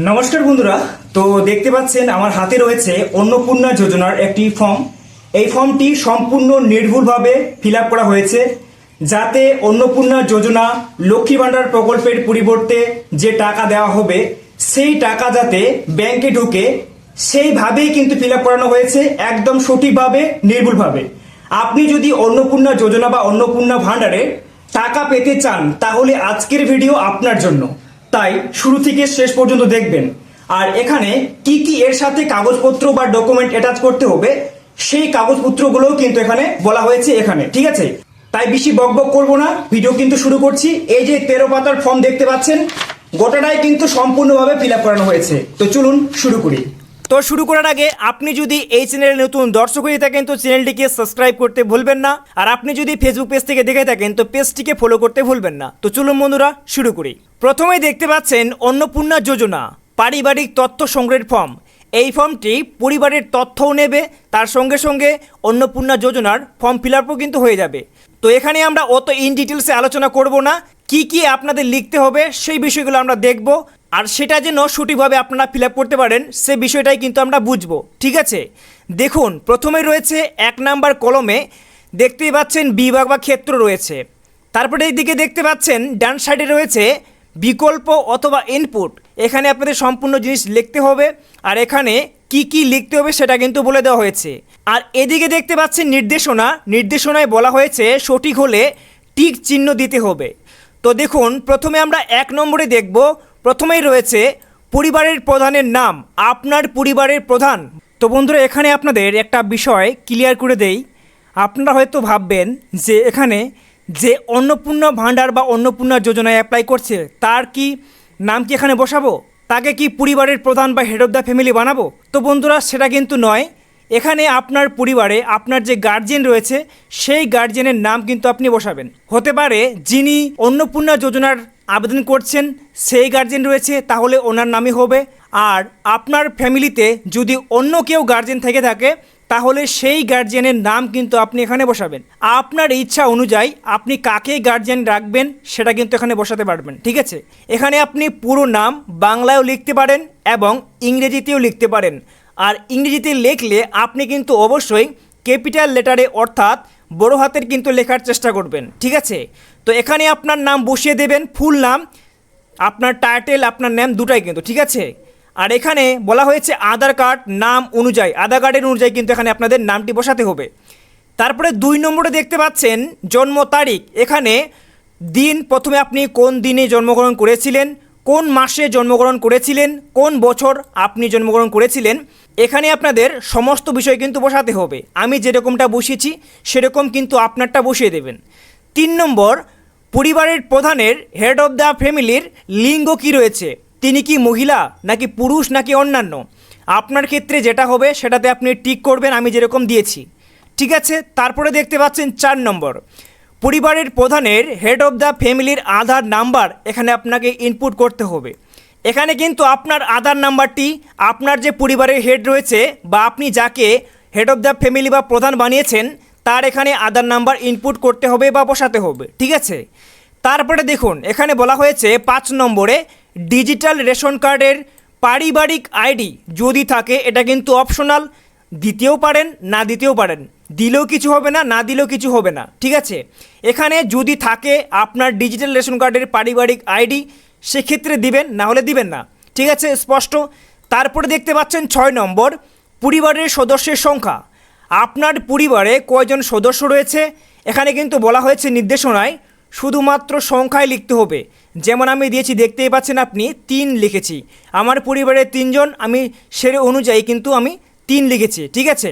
নমস্কার বন্ধুরা। তো দেখতে পাচ্ছেন আমার হাতে রয়েছে অন্নপূর্ণা যোজনার একটি ফর্ম। এই ফর্মটি সম্পূর্ণ নির্ভুলভাবে ফিল আপ করা হয়েছে, যাতে অন্নপূর্ণা যোজনা লক্ষ্মী ভাণ্ডার প্রকল্পের পরিবর্তে যে টাকা দেওয়া হবে সেই টাকা যাতে ব্যাংকে ঢুকে সেইভাবেই কিন্তু ফিল আপ করানো হয়েছে, একদম সঠিকভাবে নির্ভুলভাবে। আপনি যদি অন্নপূর্ণা যোজনা বা অন্নপূর্ণা ভাণ্ডারে টাকা পেতে চান তাহলে আজকের ভিডিও আপনার জন্য, তাই শুরু থেকে শেষ পর্যন্ত দেখবেন। আর এখানে কি কি এর সাথে কাগজপত্র বা ডকুমেন্ট অ্যাটাচ করতে হবে সেই কাগজপত্রগুলোও কিন্তু এখানে বলা হয়েছে এখানে, ঠিক আছে? তাই বেশি বকবক করবো না, ভিডিও কিন্তু শুরু করছি। এই যে 13 পাতার ফর্ম দেখতে পাচ্ছেন, গোটাটাই কিন্তু সম্পূর্ণভাবে ফিল আপ করানো হয়েছে। তো চলুন শুরু করি। তো শুরু করার আগে আপনি যদি এই চ্যানেলে নতুন দর্শক হয়ে থাকেন তো চ্যানেলটিকে সাবস্ক্রাইব করতে ভুলবেন না, আর আপনি যদি ফেসবুক পেজ থেকে দেখে থাকেন তো পেজটিকে ফলো করতে ভুলবেন না। তো চলুন বন্ধুরা শুরু করি। প্রথমেই দেখতে পাচ্ছেন অন্নপূর্ণা যোজনা পারিবারিক তথ্য সংগ্রহের ফর্ম। এই ফর্মটি পরিবারের তথ্যও নেবে, তার সঙ্গে সঙ্গে অন্নপূর্ণা যোজনার ফর্ম ফিল আপও কিন্তু হয়ে যাবে। তো এখানে আমরা অত ইন ডিটেলসে আলোচনা করব না, কি কি আপনাদের লিখতে হবে সেই বিষয়গুলো আমরা দেখব, আর সেটা যেন সঠিকভাবে আপনারা ফিল আপ করতে পারেন সে বিষয়টাই কিন্তু আমরা বুঝবো, ঠিক আছে? দেখুন, প্রথমে রয়েছে 1 নাম্বার কলমে দেখতেই পাচ্ছেন বিভাগ বা ক্ষেত্র রয়েছে। তারপরে এইদিকে দেখতে পাচ্ছেন ডান সাইডে রয়েছে বিকল্প অথবা ইনপুট। এখানে আপনাদের সম্পূর্ণ জিনিস লিখতে হবে, আর এখানে কি কি লিখতে হবে সেটা কিন্তু বলে দেওয়া হয়েছে। আর এদিকে দেখতে পাচ্ছেন নির্দেশনায় বলা হয়েছে সঠিক হলে টিক চিহ্ন দিতে হবে। তো দেখুন, প্রথমে আমরা 1 নম্বরে দেখব। প্রথমেই রয়েছে পরিবারের প্রধানের নাম, আপনার পরিবারের প্রধান। তো বন্ধুরা, এখানে আপনাদের একটা বিষয় ক্লিয়ার করে দেই। আপনারা হয়তো ভাববেন যে এখানে যে অন্নপূর্ণা ভাণ্ডার বা অন্নপূর্ণা যোজনায় অ্যাপ্লাই করছে তার কি নাম কি এখানে বসাবো, তাকে কি পরিবারের প্রধান বা হেড অফ দ্য ফ্যামিলি বানাবো? তো বন্ধুরা, সেটা কিন্তু নয়। এখানে আপনার পরিবারে আপনার যে গার্জিয়ান রয়েছে সেই গার্জিয়ানের নাম কিন্তু আপনি বসাবেন। হতে পারে যিনি অন্নপূর্ণা যোজনার আবেদন করছেন সেই গার্জিয়ান রয়েছে, তাহলে ওনার নামই হবে। আর আপনার ফ্যামিলিতে যদি অন্য কেউ গার্জিয়ান থেকে থাকে তাহলে সেই গার্জিয়ানের নাম কিন্তু আপনি এখানে বসাবেন। আপনার ইচ্ছা অনুযায়ী আপনি কাকে গার্জিয়ান রাখবেন সেটা কিন্তু এখানে বসাতে পারবেন, ঠিক আছে? এখানে আপনি পুরো নাম বাংলায়ও লিখতে পারেন এবং ইংরেজিতেও লিখতে পারেন। আর ইংরেজিতে লিখলে আপনি কিন্তু অবশ্যই ক্যাপিটাল লেটারে অর্থাৎ বড় হাতের কিন্তু লেখার চেষ্টা করবেন, ঠিক আছে? তো এখানে আপনার নাম বসিয়ে দেবেন, ফুল নাম, আপনার টাইটেল, আপনার নেম দুটাই কিন্তু, ঠিক আছে? আর এখানে বলা হয়েছে আধার কার্ড নাম অনুযায়ী, আধার কার্ডের অনুযায়ী কিন্তু এখানে আপনাদের নামটি বসাতে হবে। তারপরে 2 নম্বরে দেখতে পাচ্ছেন জন্ম তারিখ। এখানে দিন, প্রথমে আপনি কোন দিনে জন্মগ্রহণ করেছিলেন, কোন মাসে জন্মগ্রহণ করেছিলেন, কোন বছর আপনি জন্মগ্রহণ করেছিলেন, এখানে আপনাদের সমস্ত বিষয় কিন্তু বসাতে হবে। আমি যেরকমটা বসিয়েছি সেরকম কিন্তু আপনারটা বসিয়ে দেবেন। 3 নম্বর, পরিবারের প্রধানের হেড অফ দ্য ফ্যামিলির লিঙ্গ কী রয়েছে, তিনি কি মহিলা নাকি পুরুষ নাকি অন্যান্য? আপনার ক্ষেত্রে যেটা হবে সেটাতে আপনি টিক করবেন, আমি যেরকম দিয়েছি, ঠিক আছে? তারপরে দেখতে পাচ্ছেন 4 নম্বর, পরিবারের প্রধানের হেড অফ দ্য ফ্যামিলির আধার নাম্বার এখানে আপনাকে ইনপুট করতে হবে। এখানে কিন্তু আপনার আধার নাম্বারটি আপনার যে পরিবারের হেড রয়েছে বা আপনি যাকে হেড অফ দ্য ফ্যামিলি বা প্রধান বানিয়েছেন তার এখানে আধার নাম্বার ইনপুট করতে হবে বা বসাতে হবে, ঠিক আছে? তারপরে দেখুন, এখানে বলা হয়েছে 5 নম্বরে ডিজিটাল রেশন কার্ডের পারিবারিক আইডি যদি থাকে, এটা কিন্তু অপশনাল, দিতেও পারেন না দিতেও পারেন, দিলেও কিছু হবে না, না দিলেও কিছু হবে না, ঠিক আছে? এখানে যদি থাকে আপনার ডিজিটাল রেশন কার্ডের পারিবারিক আইডি সেক্ষেত্রে দিবেন, না হলে দিবেন না, ঠিক আছে? স্পষ্ট। তারপরে দেখতে পাচ্ছেন 6 নম্বর, পরিবারের সদস্যের সংখ্যা। আপনার পরিবারে কয়জন সদস্য রয়েছে এখানে কিন্তু বলা হয়েছে নির্দেশনায় শুধুমাত্র সংখ্যায় লিখতে হবে। যেমন আমি দিয়েছি, দেখতেই পাচ্ছেন আপনি 3 লিখেছি, আমার পরিবারে 3 জন, আমি সে অনুযায়ী কিন্তু আমি 3 লিখেছি, ঠিক আছে?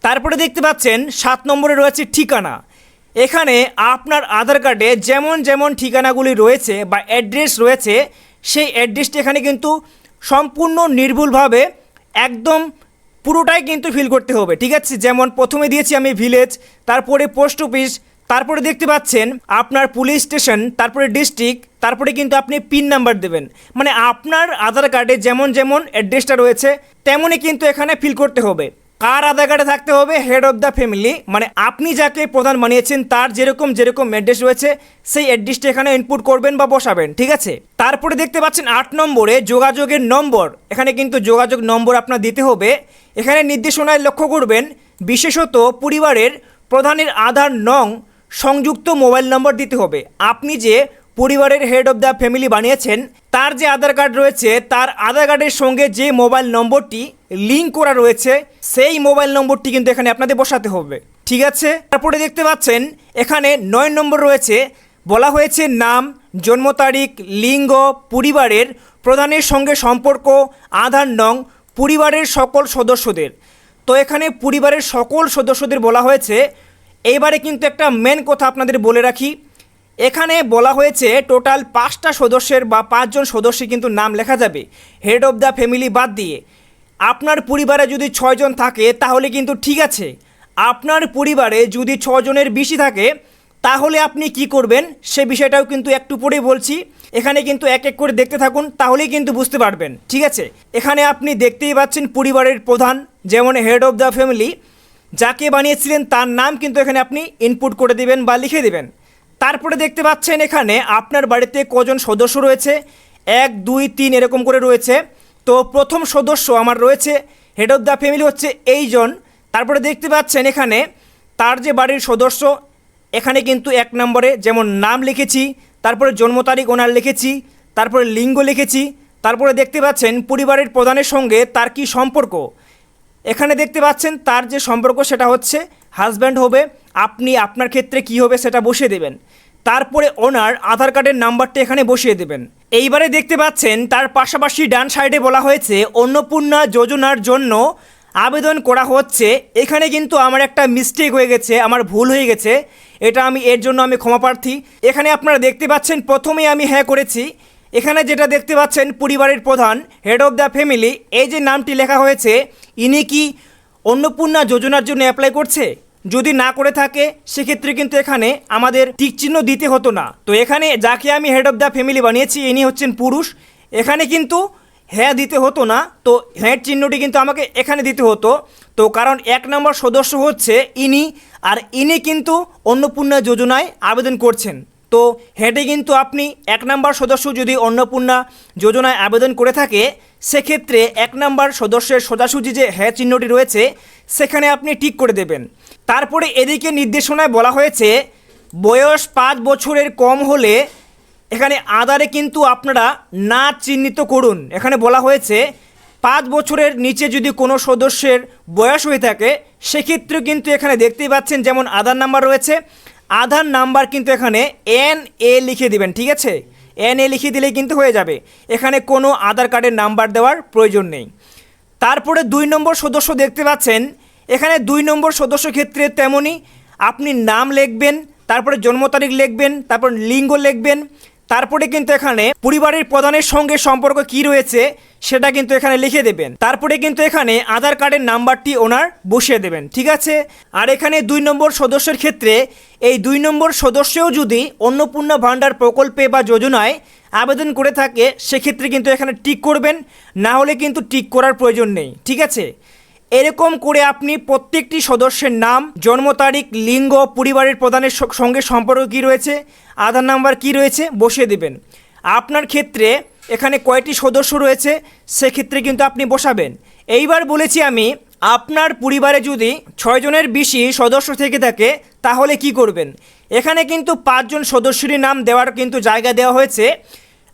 তারপরে দেখতে পাচ্ছেন 7 নম্বরে রয়েছে ঠিকানা। এখানে আপনার আধার কার্ডে যেমন যেমন ঠিকানাগুলি রয়েছে বা অ্যাড্রেস রয়েছে সেই অ্যাড্রেসটি এখানে কিন্তু সম্পূর্ণ নির্ভুলভাবে একদম পুরোটাই কিন্তু ফিল করতে হবে, ঠিক আছে? যেমন প্রথমে দিয়েছি আমি ভিলেজ, তারপরে পোস্ট অফিস, তারপরে দেখতে পাচ্ছেন আপনার পুলিশ স্টেশন, তারপরে ডিস্ট্রিক্ট, তারপরে কিন্তু আপনি পিন নাম্বার দেবেন। মানে আপনার আধার কার্ডে যেমন যেমন অ্যাড্রেসটা রয়েছে তেমনই কিন্তু এখানে ফিল করতে হবে। কার আধার কার্ডে থাকতে হবে? হেড অফ দ্য ফ্যামিলি, মানে আপনি যাকে প্রধান বানিয়েছেন তার যেরকম যেরকম অ্যাড্রেস রয়েছে সেই অ্যাড্রেসটা এখানে ইনপুট করবেন বা বসাবেন, ঠিক আছে। তারপরে দেখতে পাচ্ছেন 8 নম্বরে যোগাযোগের নম্বর। এখানে কিন্তু যোগাযোগ নম্বর আপনার দিতে হবে। এখানে নির্দেশনায় লক্ষ্য করবেন, বিশেষত পরিবারের প্রধানের আধার নং সংযুক্ত মোবাইল নম্বর দিতে হবে। আপনি যে পরিবারের হেড অফ দ্য ফ্যামিলি বানিয়েছেন তার যে আধার কার্ড রয়েছে তার আধার কার্ডের সঙ্গে যে মোবাইল নম্বরটি লিঙ্ক করা রয়েছে সেই মোবাইল নম্বরটি কিন্তু এখানে আপনাদের বসাতে হবে, ঠিক আছে। তারপরে দেখতে পাচ্ছেন এখানে 9 নম্বর রয়েছে, বলা হয়েছে নাম, জন্ম তারিখ, লিঙ্গ, পরিবারের প্রধানের সঙ্গে সম্পর্ক, আধার নং, পরিবারের সকল সদস্যদের। তো এখানে পরিবারের সকল সদস্যদের বলা হয়েছে। এইবারে কিন্তু একটা মেন কথা আপনাদের বলে রাখি, এখানে বলা হয়েছে টোটাল 5টা সদস্যের বা 5 জন সদস্যের কিন্তু নাম লেখা যাবে হেড অফ দ্য ফ্যামিলি বাদ দিয়ে। আপনার পরিবারে যদি 6 জন থাকে তাহলে কিন্তু ঠিক আছে। আপনার পরিবারে যদি 6 জনের বেশি থাকে তাহলে আপনি কি করবেন সে বিষয়টাও কিন্তু একটু পরেই বলছি। এখানে কিন্তু এক এক করে দেখতে থাকুন, তাহলেই কিন্তু বুঝতে পারবেন, ঠিক আছে। এখানে আপনি দেখতেই পাচ্ছেন পরিবারের প্রধান, যেমন হেড অফ দ্য ফ্যামিলি যাকে বানিয়েছিলেন তার নাম কিন্তু এখানে আপনি ইনপুট করে দেবেন বা লিখে দেবেন। তারপরে দেখতে পাচ্ছেন এখানে আপনার বাড়িতে কজন সদস্য রয়েছে, 1 2 3 এরকম করে রয়েছে। তো প্রথম সদস্য আমার রয়েছে হেড অফ দ্য ফ্যামিলি হচ্ছে এইজন। তারপরে দেখতে পাচ্ছেন এখানে তার যে বাড়ির সদস্য, এখানে কিন্তু 1 নম্বরে যেমন নাম লিখেছি, তারপরে জন্ম তারিখ ওনার লিখেছি, তারপরে লিঙ্গ লিখেছি। তারপরে দেখতে পাচ্ছেন পরিবারের প্রধানের সঙ্গে তার কি সম্পর্ক, এখানে দেখতে পাচ্ছেন তার যে সম্পর্ক সেটা হচ্ছে হাজব্যান্ড হবে। আপনি আপনার ক্ষেত্রে কি হবে সেটা বসিয়ে দেবেন। তারপরে ওনার আধার কার্ডের নাম্বারটা এখানে বসিয়ে দেবেন। এইবারে দেখতে পাচ্ছেন তার পাশাপাশি ডান সাইডে বলা হয়েছে অন্নপূর্ণা যোজনার জন্য আবেদন করা হচ্ছে। এখানে কিন্তু আমার একটা মিস্টেক হয়ে গেছে, আমার ভুল হয়ে গেছে, এটা এর জন্য আমি ক্ষমা প্রার্থী। এখানে আপনারা দেখতে পাচ্ছেন প্রথমেই আমি হ্যাঁ করেছি। এখানে যেটা দেখতে পাচ্ছেন পরিবারের প্রধান হেড অফ দ্য ফ্যামিলি, এই যে নামটি লেখা হয়েছে ইনি কি অন্নপূর্ণা যোজনার জন্য অ্যাপ্লাই করছে? যদি না করে থাকে সেক্ষেত্রে কিন্তু এখানে আমাদের টিক চিহ্ন দিতে হতো না। তো এখানে যাকে আমি হেড অফ দ্য ফ্যামিলি বানিয়েছি ইনি হচ্ছেন পুরুষ, এখানে কিন্তু হ্যাঁ দিতে হতো না। তো হ্যাঁ চিহ্নটি কিন্তু আমাকে এখানে দিতে হতো। তো কারণ 1 নম্বর সদস্য হচ্ছে ইনি, আর ইনি কিন্তু অন্নপূর্ণা যোজনায় আবেদন করছেন। তো হেঁটে কিন্তু আপনি 1 নম্বর সদস্য যদি অন্নপূর্ণা যোজনায় আবেদন করে থাকে সেক্ষেত্রে 1 নম্বর সদস্যের সোজাসুজি যে হ্যাঁ চিহ্নটি রয়েছে সেখানে আপনি টিক করে দেবেন। তারপরে এদিকে নির্দেশনায় বলা হয়েছে বয়স 5 বছরের কম হলে এখানে আধারে কিন্তু আপনারা না চিহ্নিত করুন। এখানে বলা হয়েছে 5 বছরের নিচে যদি কোনো সদস্যের বয়স হয়ে থাকে সেক্ষেত্রে কিন্তু এখানে দেখতেই পাচ্ছেন যেমন আধার নাম্বার রয়েছে, আধার নাম্বার কিন্তু এখানে NA লিখে দিবেন, ঠিক আছে। NA লিখে দিলেই কিন্তু হয়ে যাবে, এখানে কোনো আধার কার্ডের নাম্বার দেওয়ার প্রয়োজন নেই। তারপরে 2 নম্বর সদস্য দেখতে পাচ্ছেন, এখানে 2 নম্বর সদস্য ক্ষেত্রে তেমনই আপনি নাম লিখবেন, তারপরে জন্ম তারিখ লিখবেন, তারপর লিঙ্গ লিখবেন, তারপরে কিন্তু এখানে পরিবারের প্রধানের সঙ্গে সম্পর্ক কি রয়েছে সেটা কিন্তু এখানে লিখে দেবেন। তারপরে কিন্তু এখানে আধার কার্ডের নাম্বারটি ওনার বসিয়ে দেবেন, ঠিক আছে। আর এখানে 2 নম্বর সদস্যের ক্ষেত্রে এই 2 নম্বর সদস্যও যদি অন্নপূর্ণা ভাণ্ডার প্রকল্পে বা যোজনায় আবেদন করে থাকে সেক্ষেত্রে কিন্তু এখানে টিক করবেন, না হলে কিন্তু টিক করার প্রয়োজন নেই, ঠিক আছে। এরকম করে আপনি প্রত্যেকটি সদস্যের নাম, জন্ম তারিখ, লিঙ্গ, পরিবারের প্রধানের সঙ্গে সম্পর্ক কী রয়েছে, আধার নাম্বার কি রয়েছে বসিয়ে দেবেন। আপনার ক্ষেত্রে এখানে কয়টি সদস্য রয়েছে সেক্ষেত্রে কিন্তু আপনি বসাবেন। এইবার বলেছি আমি আপনার পরিবারে যদি 6 জনের বেশি সদস্য থেকে থাকে তাহলে কি করবেন। এখানে কিন্তু 5 জন সদস্যেরই নাম দেওয়ার কিন্তু জায়গা দেওয়া হয়েছে।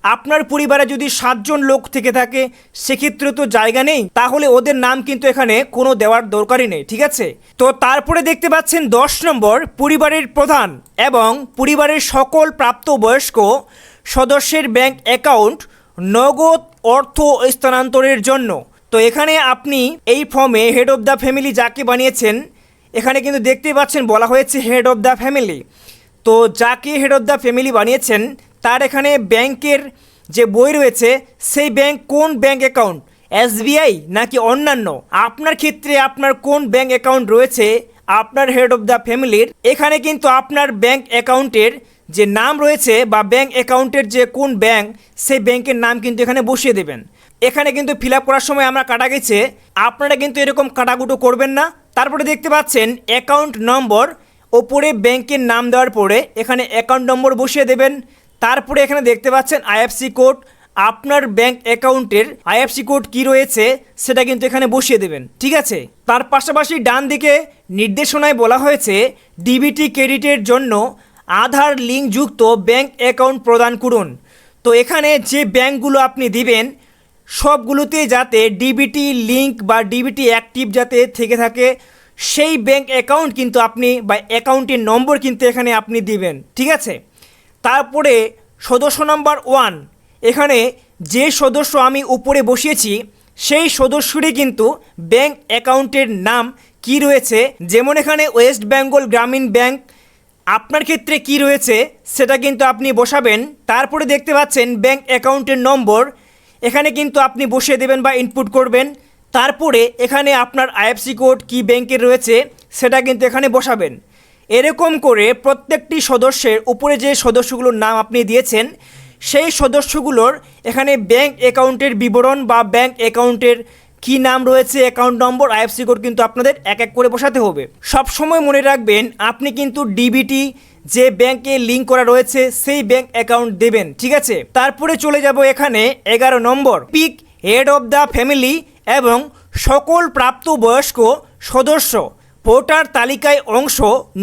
আপনার পরিবারে যদি 7 জন লোক থেকে থাকে সেক্ষেত্রে তো জায়গা নেই, তাহলে ওদের নাম কিন্তু এখানে কোনো দেওয়ার দরকারই নেই, ঠিক আছে। তো তারপরে দেখতে পাচ্ছেন 10 নম্বর পরিবারের প্রধান এবং পরিবারের সকল প্রাপ্তবয়স্ক সদস্যের ব্যাংক অ্যাকাউন্ট নগদ অর্থ স্থানান্তরের জন্য। তো এখানে আপনি এই ফর্মে হেড অফ দ্য ফ্যামিলি যাকে বানিয়েছেন এখানে কিন্তু দেখতেই পাচ্ছেন বলা হয়েছে হেড অফ দ্য ফ্যামিলি। তো যাকে হেড অফ দ্য ফ্যামিলি বানিয়েছেন তার এখানে ব্যাংকের যে বই রয়েছে সেই ব্যাংক কোন ব্যাংক অ্যাকাউন্ট, SBI নাকি অন্যান্য, আপনার ক্ষেত্রে আপনার কোন ব্যাংক অ্যাকাউন্ট রয়েছে আপনার হেড অফ দ্য ফ্যামিলির, এখানে কিন্তু আপনার ব্যাংক অ্যাকাউন্টের যে নাম রয়েছে বা ব্যাংক অ্যাকাউন্টের যে কোন ব্যাংক সেই ব্যাংকের নাম কিন্তু এখানে বসিয়ে দেবেন। এখানে কিন্তু ফিল আপ করার সময় আমরা কাটা গেছে, আপনারা কিন্তু এরকম কাটাকুটো করবেন না। তারপরে দেখতে পাচ্ছেন অ্যাকাউন্ট নম্বর, ওপরে ব্যাংকের নাম দেওয়ার পরে এখানে অ্যাকাউন্ট নম্বর বসিয়ে দেবেন। তারপরে এখানে দেখতে পাচ্ছেন আইএফসি কোড, আপনার ব্যাংক অ্যাকাউন্টের আইএফসি কোড কি রয়েছে সেটা কিন্তু এখানে বসিয়ে দেবেন, ঠিক আছে। তার পাশাপাশি ডান দিকে নির্দেশনায় বলা হয়েছে ডিবিটি ক্রেডিটের জন্য আধার লিঙ্কযুক্ত ব্যাংক অ্যাকাউন্ট প্রদান করুন। তো এখানে যে ব্যাংকগুলো আপনি দিবেন সবগুলোতে যাতে ডিবিটি লিঙ্ক বা ডিবিটি অ্যাক্টিভ যাতে থেকে থাকে সেই ব্যাংক অ্যাকাউন্ট কিন্তু আপনি বা অ্যাকাউন্টের নম্বর কিন্তু এখানে আপনি দিবেন, ঠিক আছে। তারপরে সদস্য নাম্বার 1, এখানে যে সদস্য আমি উপরে বসিয়েছি সেই সদস্যরই কিন্তু ব্যাংক অ্যাকাউন্টের নাম কি রয়েছে, যেমন এখানে ওয়েস্ট বেঙ্গল গ্রামীণ ব্যাংক, আপনার ক্ষেত্রে কি রয়েছে সেটা কিন্তু আপনি বসাবেন। তারপরে দেখতে পাচ্ছেন ব্যাংক অ্যাকাউন্টের নম্বর, এখানে কিন্তু আপনি বসিয়ে দেবেন বা ইনপুট করবেন। তারপরে এখানে আপনার আইএফসি কোড কি ব্যাংকের রয়েছে সেটা কিন্তু এখানে বসাবেন। এরকম করে প্রত্যেকটি সদস্যের উপরে যে সদস্যগুলোর নাম আপনি দিয়েছেন সেই সদস্যগুলোর এখানে ব্যাংক অ্যাকাউন্টের বিবরণ বা ব্যাংক অ্যাকাউন্টের কি নাম রয়েছে, অ্যাকাউন্ট নম্বর, আইএফসি কোড কিন্তু আপনাদের এক এক করে বসাতে হবে। সব সময় মনে রাখবেন আপনি কিন্তু ডিবিটি যে ব্যাংকে লিঙ্ক করা রয়েছে সেই ব্যাংক অ্যাকাউন্ট দেবেন, ঠিক আছে। তারপরে চলে যাব এখানে 11 নম্বর, pick head of the family এবং সকল প্রাপ্তবয়স্ক সদস্য ভোটার তালিকায় অংশ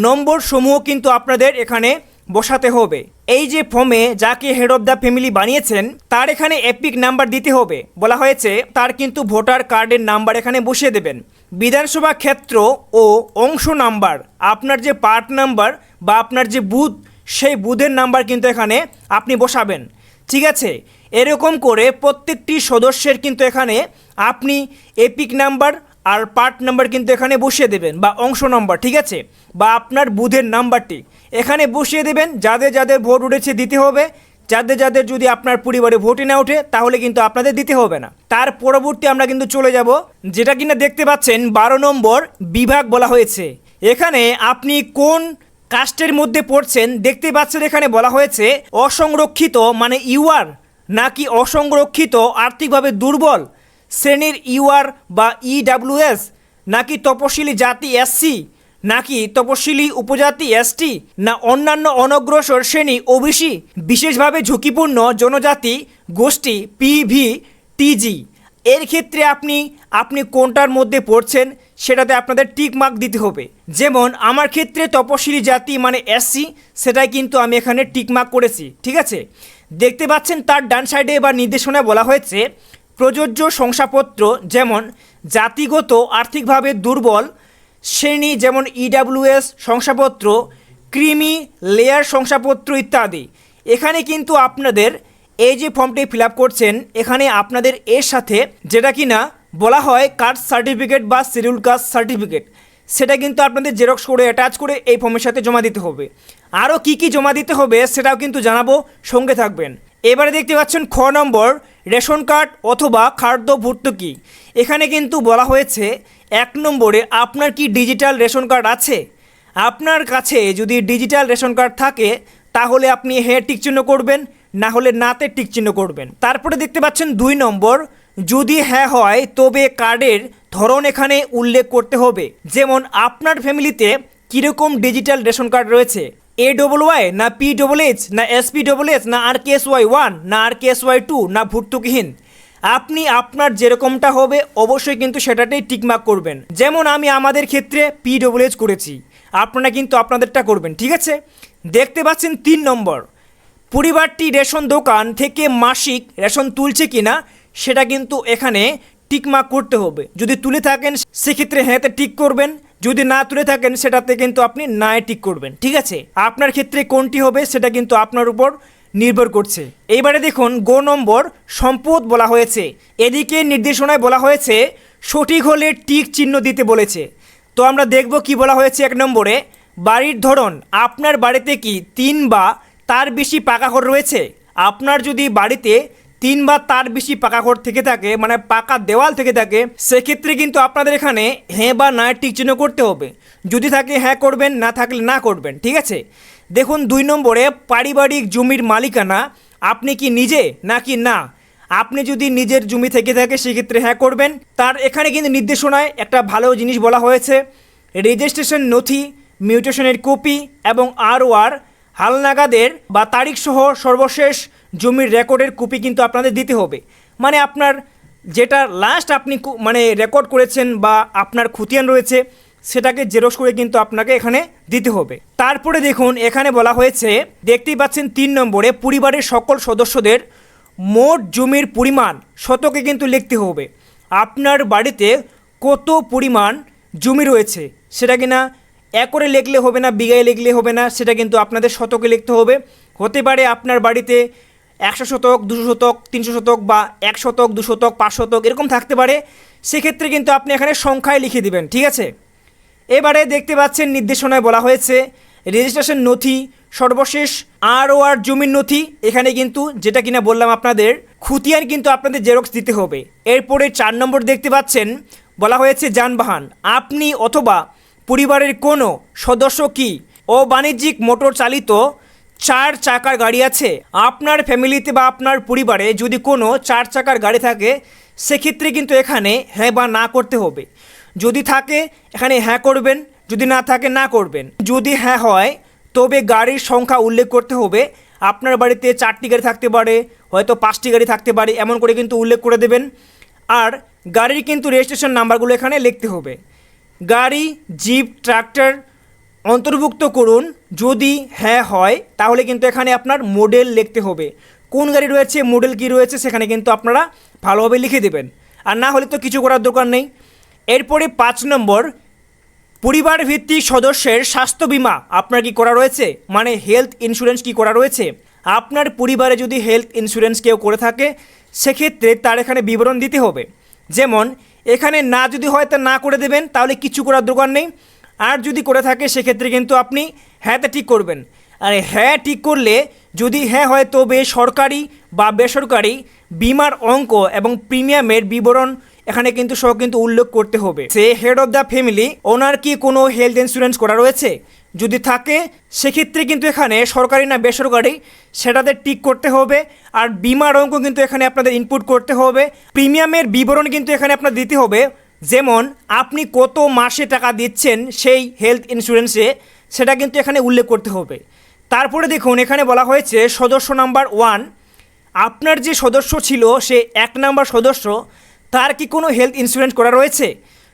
নম্বর সমূহ কিন্তু আপনাদের এখানে বসাতে হবে। এই যে ফর্মে যাকে হেড অফ দ্য ফ্যামিলি বানিয়েছেন তার এখানে এপিক নাম্বার দিতে হবে, বলা হয়েছে তার কিন্তু ভোটার কার্ডের নাম্বার এখানে বসিয়ে দেবেন। বিধানসভা ক্ষেত্র ও অংশ নাম্বার, আপনার যে পার্ট নাম্বার বা আপনার যে বুথ সেই বুথের নাম্বার কিন্তু এখানে আপনি বসাবেন, ঠিক আছে। এরকম করে প্রত্যেকটি সদস্যের কিন্তু এখানে আপনি এপিক নাম্বার আর পার্ট নাম্বার কিন্তু এখানে বসিয়ে দেবেন বা অংশ নাম্বার, ঠিক আছে, বা আপনার বুথের নাম্বারটি এখানে বসিয়ে দেবেন। যাদের যাদের ভোট উঠেছে দিতে হবে, যাদের যাদের যদি আপনার পরিবারে ভোটই না ওঠে তাহলে কিন্তু আপনাদের দিতে হবে না। তার পরবর্তী আমরা কিন্তু চলে যাব যেটা কিনা দেখতে পাচ্ছেন 12 নম্বর বিভাগ বলা হয়েছে। এখানে আপনি কোন কাস্টের মধ্যে পড়ছেন দেখতে পাচ্ছেন, এখানে বলা হয়েছে অসংরক্ষিত মানে ইউআর নাকি অসংরক্ষিত আর্থিকভাবে দুর্বল শ্রেণীর ইউআর বা ইডাব্লিউএস, নাকি তপশিলি জাতি এসসি, নাকি তপশিলি উপজাতি এসটি, না অন্যান্য অনগ্রসর শ্রেণী ওবিসি, বিশেষভাবে ঝুঁকিপূর্ণ জনজাতি গোষ্ঠী পিভিটিজি। এর ক্ষেত্রে আপনি কোনটার মধ্যে পড়ছেন সেটাতে আপনাদের টিক মার্ক দিতে হবে। যেমন আমার ক্ষেত্রে তপশিলি জাতি মানে এসসি, সেটাই কিন্তু আমি এখানে টিক মার্ক করেছি, ঠিক আছে। দেখতে পাচ্ছেন তার ডান সাইডে বা নির্দেশনায় বলা হয়েছে প্রযোজ্য শংসাপত্র যেমন জাতিগত আর্থিকভাবে দুর্বল শ্রেণী যেমন ইডাব্লিউএস শংসাপত্র, ক্রিমি লেয়ার শংসাপত্র ইত্যাদি। এখানে কিন্তু আপনাদের এই যে ফর্মটি ফিল আপ করছেন এখানে আপনাদের এর সাথে যেটা কিনা বলা হয় কাস্ট সার্টিফিকেট বা শিডিউল কাস্ট সার্টিফিকেট সেটা কিন্তু আপনাদের জেরক্স করে অ্যাটাচ করে এই ফর্মের সাথে জমা দিতে হবে। আরও কি কি জমা দিতে হবে সেটাও কিন্তু জানাবো, সঙ্গে থাকবেন। এবারে দেখতে পাচ্ছেন খ নম্বর রেশন কার্ড অথবা খাদ্য ভর্তুকি। এখানে কিন্তু বলা হয়েছে 1 নম্বরে আপনার কি ডিজিটাল রেশন কার্ড আছে। আপনার কাছে যদি ডিজিটাল রেশন কার্ড থাকে তাহলে আপনি হ্যাঁ টিক চিহ্ন করবেন, না হলে নাতে টিক চিহ্ন করবেন। তারপরে দেখতে পাচ্ছেন 2 নম্বর, যদি হ্যাঁ হয় তবে কার্ডের ধরন এখানে উল্লেখ করতে হবে। যেমন আপনার ফ্যামিলিতে কীরকম ডিজিটাল রেশন কার্ড রয়েছে, AWY না PWH না SPWH না RKSY1 না RKSY2 না ভর্তুকিহীন। আপনি আপনার যেরকমটা হবে অবশ্যই কিন্তু সেটাতেই টিকমার্ক করবেন। যেমন আমি আমাদের ক্ষেত্রে PWH করেছি, আপনারা কিন্তু আপনাদেরটা করবেন, ঠিক আছে। দেখতে পাচ্ছেন 3 নম্বর, পরিবারটি রেশন দোকান থেকে মাসিক রেশন তুলছে কিনা সেটা কিন্তু এখানে টিকমার্ক করতে হবে। যদি তুলে থাকেন সেক্ষেত্রে হ্যাঁতে টিক করবেন, যদি না তুলে থাকেন সেটাতে কিন্তু আপনি নায় টিক করবেন, ঠিক আছে। আপনার ক্ষেত্রে কোনটি হবে সেটা কিন্তু আপনার উপর নির্ভর করছে। এইবারে দেখুন গ নম্বর সম্পদ বলা হয়েছে। এদিকে নির্দেশনায় বলা হয়েছে সঠিক হলে টিক চিহ্ন দিতে বলেছে। তো আমরা দেখব কি বলা হয়েছে। 1 নম্বরে বাড়ির ধরন, আপনার বাড়িতে কি 3 বা তার বেশি পাকা ঘর রয়েছে। আপনার যদি বাড়িতে 3 বা তার বেশি পাকা ঘর থেকে থাকে মানে পাকা দেওয়াল থেকে থাকে সেক্ষেত্রে কিন্তু আপনাদের এখানে হ্যাঁ বা না টিক চিহ্ন করতে হবে। যদি থাকে হ্যাঁ করবেন, না থাকলে না করবেন, ঠিক আছে। দেখুন 2 নম্বরে পারিবারিক জমির মালিকানা আপনি কি নিজে নাকি না। আপনি যদি নিজের জমি থেকে থাকে সেক্ষেত্রে হ্যাঁ করবেন। তার এখানে কিন্তু নির্দেশনায় একটা ভালো জিনিস বলা হয়েছে, রেজিস্ট্রেশন নথি, মিউটেশনের কপি এবং ROR হালনাগাদের বা তারিখ সহ সর্বশেষ জমির রেকর্ডের কপি কিন্তু আপনাদের দিতে হবে। মানে আপনার যেটা লাস্ট আপনি মানে রেকর্ড করেছেন বা আপনার খতিয়ান রয়েছে সেটাকে জেরক্স করে কিন্তু আপনাকে এখানে দিতে হবে। তারপরে দেখুন এখানে বলা হয়েছে, দেখতেই পাচ্ছেন 3 নম্বরে, পরিবারের সকল সদস্যদের মোট জমির পরিমাণ শতকে কিন্তু লিখতে হবে। আপনার বাড়িতে কত পরিমাণ জমি রয়েছে সেটা কিনা একরে লিখলে হবে না, বিঘায় লিখলে হবে না, সেটা কিন্তু আপনাদের শতকে লিখতে হবে। হতে পারে আপনার বাড়িতে 100 শতক, 200 শতক, 300 শতক বা 1 শতক, 2 শতক, 5 শতক এরকম থাকতে পারে। সেক্ষেত্রে কিন্তু আপনি এখানে সংখ্যায় লিখে দিবেন, ঠিক আছে। এবারে দেখতে পাচ্ছেন নির্দেশনায় বলা হয়েছে রেজিস্ট্রেশন নথি, সর্বশেষ ROR জমির নথি, এখানে কিন্তু যেটা কিনা বললাম আপনাদের খতিয়ান কিন্তু আপনাদের জেরক্স দিতে হবে। এরপরে 4 নম্বর দেখতে পাচ্ছেন বলা হয়েছে যানবাহন, আপনি অথবা পরিবারের কোনো সদস্য কি অবাণিজ্যিক মোটর চালিত 4 চাকার গাড়ি আছে? আপনার ফ্যামিলিতে বা আপনার পরিবারে যদি কোনো 4 চাকার গাড়ি থাকে সেক্ষেত্রে কিন্তু এখানে হ্যাঁ বা না করতে হবে। যদি থাকে এখানে হ্যাঁ করবেন, যদি না থাকে না করবেন। যদি হ্যাঁ হয় তবে গাড়ির সংখ্যা উল্লেখ করতে হবে। আপনার বাড়িতে 4টি গাড়ি থাকতে পারে, হয়তো 5টি গাড়ি থাকতে পারে, এমন করে কিন্তু উল্লেখ করে দেবেন। আর গাড়ির কিন্তু রেজিস্ট্রেশন নাম্বারগুলো এখানে লিখতে হবে। গাড়ি, জিপ, ট্রাক্টর অন্তর্ভুক্ত করুন। যদি হ্যাঁ হয় তাহলে কিন্তু এখানে আপনার মডেল লিখতে হবে, কোন গাড়ি রয়েছে, মডেল কী রয়েছে সেখানে কিন্তু আপনারা ভালোভাবে লিখে দেবেন। আর না হলে তো কিছু করার দরকার নেই। এরপরে 5 নম্বর, পরিবার ভিত্তিক সদস্যের স্বাস্থ্য বিমা আপনার কি করা রয়েছে, মানে হেলথ ইন্স্যুরেন্স কি করা রয়েছে। আপনার পরিবারে যদি হেলথ ইন্স্যুরেন্স কেউ করে থাকে সেক্ষেত্রে তার এখানে বিবরণ দিতে হবে। যেমন এখানে না যদি হয় তা না করে দেবেন, তাহলে কিছু করার দরকার নেই। আর যদি করে থাকে সেক্ষেত্রে কিন্তু আপনি হ্যাঁটা ঠিক করবেন। আর হ্যাঁ ঠিক করলে যদি হ্যাঁ হয় তবে সরকারি বা বেসরকারি বিমার অঙ্ক এবং প্রিমিয়ামের বিবরণ এখানে কিন্তু সব কিন্তু উল্লেখ করতে হবে। সে হেড অফ দ্য ফ্যামিলি, ওনার কি কোনো হেলথ ইন্স্যুরেন্স করা রয়েছে? যদি থাকে সেক্ষেত্রে কিন্তু এখানে সরকারি না বেসরকারি সেটাতে টিক করতে হবে। আর বিমার অঙ্ক কিন্তু এখানে আপনাদের ইনপুট করতে হবে। প্রিমিয়ামের বিবরণ কিন্তু এখানে আপনার দিতে হবে, যেমন আপনি কত মাসে টাকা দিচ্ছেন সেই হেলথ ইন্স্যুরেন্সে সেটা কিন্তু এখানে উল্লেখ করতে হবে। তারপরে দেখুন এখানে বলা হয়েছে সদস্য নাম্বার 1, আপনার যে সদস্য ছিল সে 1 নাম্বার সদস্য, তার কি কোনো হেলথ ইন্স্যুরেন্স করা রয়েছে?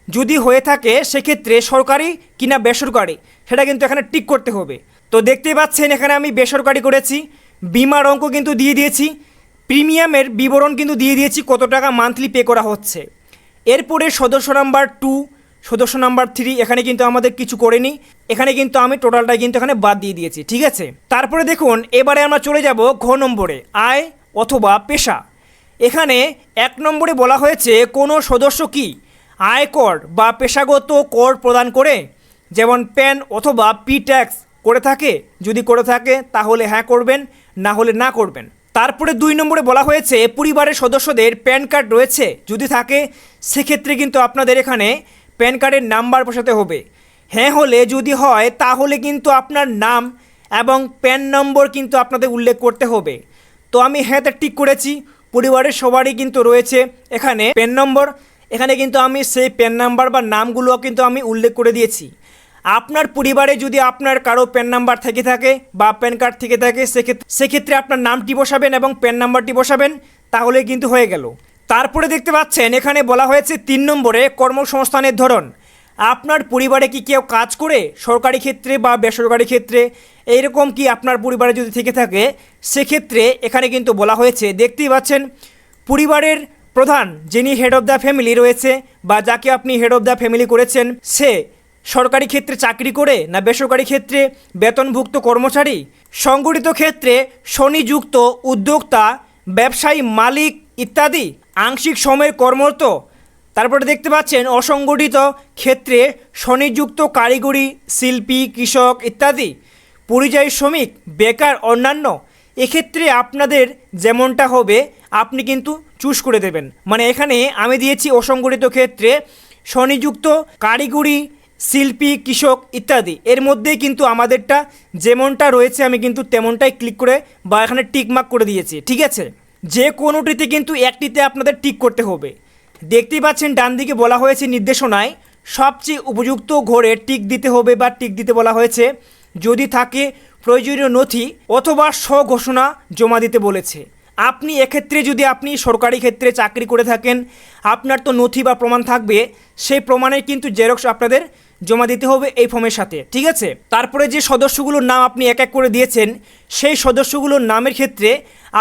যদি হয়ে থাকে সেক্ষেত্রে সরকারি কিনা বেসরকারি সেটা কিন্তু এখানে টিক করতে হবে। তো দেখতে পাচ্ছেন এখানে আমি বেসরকারি করেছি, বিমার অঙ্ক কিন্তু দিয়ে দিয়েছি, প্রিমিয়ামের বিবরণ কিন্তু দিয়ে দিয়েছি কত টাকা মান্থলি পে করা হচ্ছে। এরপরে সদস্য নাম্বার 2, সদস্য নাম্বার 3 এখানে কিন্তু আমাদের কিছু করেনি, এখানে কিন্তু আমি টোটালটাই কিন্তু এখানে বাদ দিয়ে দিয়েছি, ঠিক আছে। তারপরে দেখুন এবারে আমরা চলে যাব ঘ নম্বরে, আয় অথবা পেশা। এখানে 1 নম্বরে বলা হয়েছে কোনো সদস্য কি আয়কর বা পেশাগত কর প্রদান করে, যেমন প্যান অথবা পি ট্যাক্স করে থাকে। যদি করে থাকে তাহলে হ্যাঁ করবেন, না হলে না করবেন। তারপরে 2 নম্বরে বলা হয়েছে পরিবারের সদস্যদের প্যান কার্ড রয়েছে, যদি থাকে সেক্ষেত্রে কিন্তু আপনাদের এখানে প্যান কার্ডের নাম্বার বসাতে হবে। হ্যাঁ হলে যদি হয় তাহলে কিন্তু আপনার নাম এবং প্যান নম্বর কিন্তু আপনাদের উল্লেখ করতে হবে। তো আমি হ্যাঁতে টিক করেছি, পরিবারের সবারই কিন্তু রয়েছে এখানে প্যান নম্বর, এখানে কিন্তু আমি সেই প্যান নাম্বার বা নামগুলো কিন্তু আমি উল্লেখ করে দিয়েছি। আপনার পরিবারে যদি আপনার কারো প্যান নাম্বার থেকে থাকে বা প্যান কার্ড থেকে থাকে সেক্ষেত্রে আপনার নামটি বসাবেন এবং প্যান নাম্বারটি বসাবেন, তাহলে কিন্তু হয়ে গেল। তারপরে দেখতে পাচ্ছেন এখানে বলা হয়েছে 3 নম্বরে কর্মসংস্থানের ধরন। আপনার পরিবারে কি কেউ কাজ করে সরকারি ক্ষেত্রে বা বেসরকারি ক্ষেত্রে, এইরকম কি আপনার পরিবারে যদি থেকে থাকে সেক্ষেত্রে এখানে কিন্তু বলা হয়েছে, দেখতেই পাচ্ছেন পরিবারের প্রধান যিনি হেড অফ দ্য ফ্যামিলি রয়েছে বা যাকে আপনি হেড অফ দ্য ফ্যামিলি করেছেন সে সরকারি ক্ষেত্রে চাকরি করে না বেসরকারি ক্ষেত্রে বেতনভুক্ত কর্মচারী, সংগঠিত ক্ষেত্রে স্বনিযুক্ত উদ্যোক্তা, ব্যবসায়ী মালিক ইত্যাদি, আংশিক সময়ের কর্মরত। তারপরে দেখতে পাচ্ছেন অসংগঠিত ক্ষেত্রে স্বনিযুক্ত কারিগরি, শিল্পী, কৃষক ইত্যাদি, পরিযায়ী শ্রমিক, বেকার, অন্যান্য। এক্ষেত্রে আপনাদের যেমনটা হবে আপনি কিন্তু চুজ করে দেবেন। মানে এখানে আমি দিয়েছি অসংগঠিত ক্ষেত্রে স্বনিযুক্ত কারিগরি, শিল্পী, কৃষক ইত্যাদি, এর মধ্যেই কিন্তু আমাদেরটা যেমনটা রয়েছে আমি কিন্তু তেমনটাই ক্লিক করে বা এখানে টিক মার্ক করে দিয়েছি, ঠিক আছে। যে কোনোটিতে কিন্তু একটিতে আপনাদের টিক করতে হবে। দেখতেই পাচ্ছেন ডান দিকে বলা হয়েছে নির্দেশনায় সবচেয়ে উপযুক্ত ঘরে টিক দিতে হবে বা টিক দিতে বলা হয়েছে যদি থাকে প্রয়োজনীয় নথি অথবা স্বঘোষণা জমা দিতে বলেছে। আপনি এক্ষেত্রে যদি আপনি সরকারি ক্ষেত্রে চাকরি করে থাকেন, আপনার তো নথি বা প্রমাণ থাকবে, সেই প্রমাণের কিন্তু জেরক্স আপনাদের জমা দিতে হবে এই ফর্মের সাথে, ঠিক আছে। তারপরে যে সদস্যগুলোর নাম আপনি এক এক করে দিয়েছেন, সেই সদস্যগুলোর নামের ক্ষেত্রে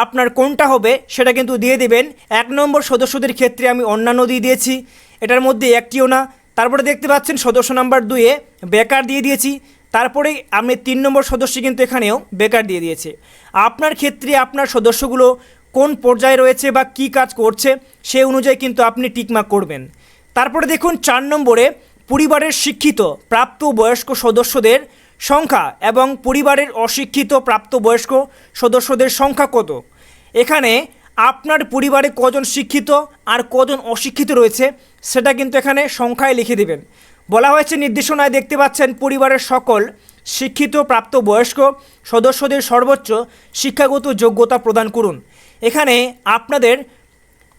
আপনার কোনটা হবে সেটা কিন্তু দিয়ে দেবেন। 1 নম্বর সদস্যদের ক্ষেত্রে আমি অন্যান্য দিয়ে দিয়েছি, এটার মধ্যে একটিও না। তারপরে দেখতে পাচ্ছেন সদস্য নাম্বার 2-এ বেকার দিয়ে দিয়েছি। তারপরে আমি 3 নম্বর সদস্য কিন্তু এখানেও বেকার দিয়ে দিয়েছে। আপনার ক্ষেত্রে আপনার সদস্যগুলো কোন পর্যায়ে রয়েছে বা কি কাজ করছে সেই অনুযায়ী কিন্তু আপনি টিকমার্ক করবেন। তারপরে দেখুন 4 নম্বরে পরিবারের শিক্ষিত প্রাপ্তবয়স্ক সদস্যদের সংখ্যা এবং পরিবারের অশিক্ষিত প্রাপ্তবয়স্ক সদস্যদের সংখ্যা কত। এখানে আপনার পরিবারে কজন শিক্ষিত আর কজন অশিক্ষিত রয়েছে সেটা কিন্তু এখানে সংখ্যায় লিখে দেবেন। বলা হয়েছে নির্দেশনায় দেখতে পাচ্ছেন পরিবারের সকল শিক্ষিত প্রাপ্তবয়স্ক সদস্যদের সর্বোচ্চ শিক্ষাগত যোগ্যতা প্রদান করুন। এখানে আপনাদের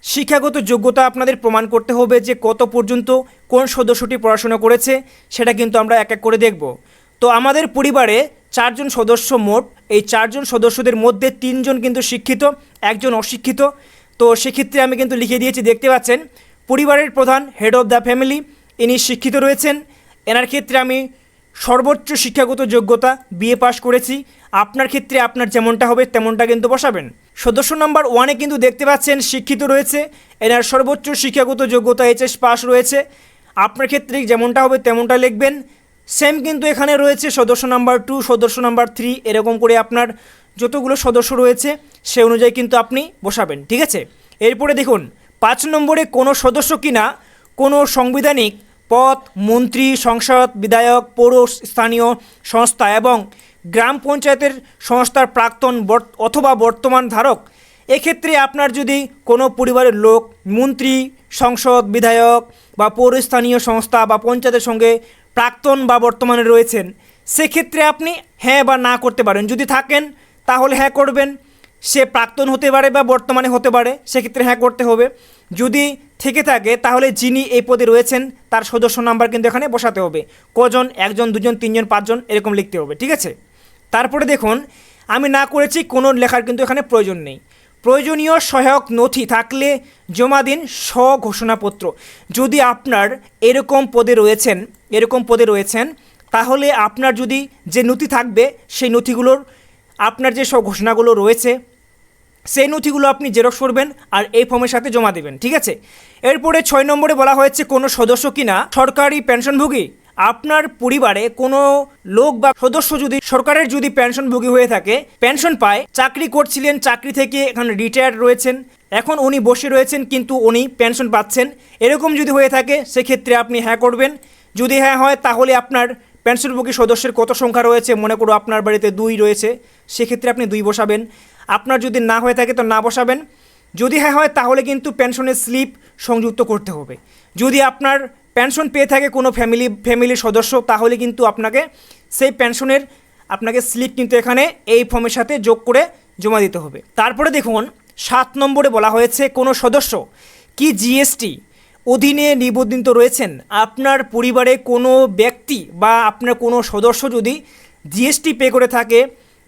শিক্ষাগত যোগ্যতা আপনাদের প্রমাণ করতে হবে যে কত পর্যন্ত কোন সদস্যটি পড়াশোনা করেছে, সেটা কিন্তু আমরা এক এক করে দেখব। তো আমাদের পরিবারে 4 জন সদস্য মোট, এই 4 জন সদস্যদের মধ্যে 3 জন কিন্তু শিক্ষিত, 1 জন অশিক্ষিত। তো সেক্ষেত্রে আমি কিন্তু লিখে দিয়েছি, দেখতে পাচ্ছেন পরিবারের প্রধান হেড অফ দ্য ফ্যামিলি ইনি শিক্ষিত রয়েছেন। এনার ক্ষেত্রে আমি সর্বোচ্চ শিক্ষাগত যোগ্যতা বিএ পাস করেছি। আপনার ক্ষেত্রে আপনার যেমনটা হবে তেমনটা কিন্তু বসাবেন। সদস্য নাম্বার 1-এ কিন্তু দেখতে পাচ্ছেন শিক্ষিত রয়েছে, এনার সর্বোচ্চ শিক্ষাগত যোগ্যতা এইচএস পাস রয়েছে। আপনার ক্ষেত্রে যেমনটা হবে তেমনটা লিখবেন। সেম কিন্তু এখানে রয়েছে সদস্য নাম্বার 2, সদস্য নাম্বার 3, এরকম করে আপনার যতগুলো সদস্য রয়েছে সে অনুযায়ী কিন্তু আপনি বসাবেন, ঠিক আছে। এরপরে দেখুন 5 নম্বরে কোনো সদস্য কিনা কোনো সাংবিধানিক পদ, মন্ত্রী, সংসদ, বিধায়ক, পৌর স্থানীয় সংস্থা এবং গ্রাম পঞ্চায়েতের সংস্থার প্রাক্তন অথবা বর্তমান ধারক। এক্ষেত্রে আপনার যদি কোনো পরিবারের লোক মন্ত্রী, সংসদ, বিধায়ক বা পৌরস্থানীয় সংস্থা বা পঞ্চায়েতের সঙ্গে প্রাক্তন বা বর্তমানে রয়েছেন, সেক্ষেত্রে আপনি হ্যাঁ বা না করতে পারেন। যদি থাকেন তাহলে হ্যাঁ করবেন, সে প্রাক্তন হতে পারে বা বর্তমানে হতে পারে, সেক্ষেত্রে হ্যাঁ করতে হবে। যদি থেকে থাকে তাহলে যিনি এই পদে রয়েছেন তার সদস্য নাম্বার কিন্তু এখানে বসাতে হবে, কজন, 1 জন, 2 জন, 3 জন, 5 জন এরকম লিখতে হবে, ঠিক আছে। তারপরে দেখুন আমি না করেছি, কোনো লেখার কিন্তু এখানে প্রয়োজন নেই। প্রয়োজনীয় সহায়ক নথি থাকলে জমা দিন স্বঘোষণাপত্র। যদি আপনার এরকম পদে রয়েছেন তাহলে আপনার যদি যে নথি থাকবে সেই নথিগুলোর আপনার যে স্বঘোষণাগুলো রয়েছে সেই নথিগুলো আপনি জেরক্স করবেন আর এই ফর্মের সাথে জমা দেবেন, ঠিক আছে। এরপরে 6 নম্বরে বলা হয়েছে কোনো সদস্য কিনা সরকারি পেনশনভোগী। আপনার পরিবারে কোনো লোক বা সদস্য যদি সরকারের যদি পেনশনভোগী হয়ে থাকে, পেনশন পায়, চাকরি করছিলেন, চাকরি থেকে এখন রিটায়ার্ড রয়েছেন, এখন উনি বসে রয়েছেন কিন্তু উনি পেনশন পাচ্ছেন, এরকম যদি হয়ে থাকে সেক্ষেত্রে আপনি হ্যাঁ করবেন। যদি হ্যাঁ হয় তাহলে আপনার পেনশনভোগী সদস্যের কত সংখ্যা রয়েছে, মনে করো আপনার বাড়িতে 2 রয়েছে, সেক্ষেত্রে আপনি 2 বসাবেন। আপনার যদি না হয়ে থাকে তো না বসাবেন। যদি হ্যাঁ হয় তাহলে কিন্তু পেনশনের স্লিপ সংযুক্ত করতে হবে। যদি আপনার পেনশন পেয়ে থাকে কোনো ফ্যামিলির সদস্য, তাহলে কিন্তু আপনাকে সেই পেনশনের স্লিপ কিন্তু এখানে এই ফর্মের সাথে যোগ করে জমা দিতে হবে। তারপরে দেখুন 7 নম্বরে বলা হয়েছে কোনো সদস্য কি জিএসটি অধীনে নিবন্ধিত রয়েছেন। আপনার পরিবারে কোনো ব্যক্তি বা আপনার কোনো সদস্য যদি জিএসটি পে করে থাকে